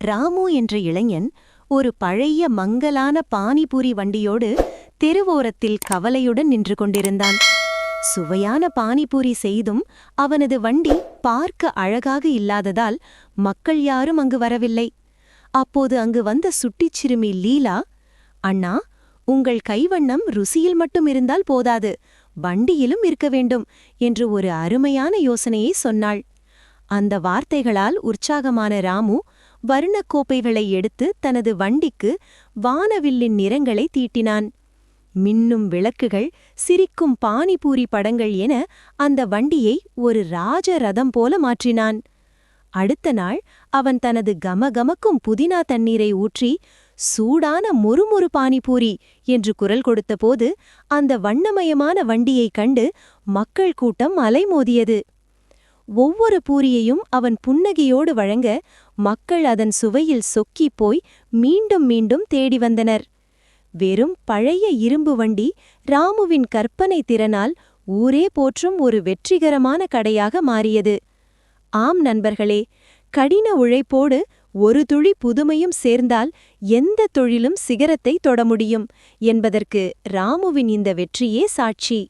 ராமு என்ற இளைஞன் ஒரு பழைய மங்கலான பானிபூரி வண்டியோடு தெருவோரத்தில் கவலையுடன் நின்று கொண்டிருந்தான். சுவையான பானிபூரி செய்தும் அவனது வண்டி பார்க்க அழகாக இல்லாததால் மக்கள் யாரும் அங்கு வரவில்லை. அப்போது அங்கு வந்த சுட்டிச் சிறுமி லீலா, "அண்ணா, உங்கள் கைவண்ணம் ருசியில் மட்டும் இருந்தால் போதாது, வண்டியிலும் இருக்க வேண்டும்" என்று ஒரு அருமையான யோசனையை சொன்னாள். அந்த வார்த்தைகளால் உற்சாகமான ராமு வர்ணக்கோப்பைகளை எடுத்து தனது வண்டிக்கு வானவில்லின் நிறங்களை தீட்டினான். மின்னும் விளக்குகள், சிரிக்கும் பானிபூரி படங்கள் என அந்த வண்டியை ஒரு ராஜ ரதம் போல மாற்றினான். அடுத்த நாள் அவன் தனது கமகமக்கும் புதினா தண்ணீரை ஊற்றி, "சூடான மொறுமொறு பானிபூரி" என்று குரல் கொடுத்தபோது அந்த வண்ணமயமான வண்டியைக் கண்டு மக்கள் கூட்டம் அலைமோதியது. ஒவ்வொரு பூரியையும் அவன் புன்னகையோடு வழங்க மக்கள் அதன் சுவையில் சொக்கிப் போய் மீண்டும் மீண்டும் தேடி வந்தனர். வெறும் பழைய இரும்பு வண்டி ராமுவின் கற்பனை திறனால் ஊரே போற்றும் ஒரு வெற்றிகரமான கடையாக மாறியது. ஆம் நண்பர்களே, கடின உழைப்போடு ஒரு துளி புதுமையும் சேர்ந்தால் எந்த தொழிலும் சிகரத்தை தொட முடியும் என்பதற்கு ராமுவின் இந்த வெற்றியே சாட்சி.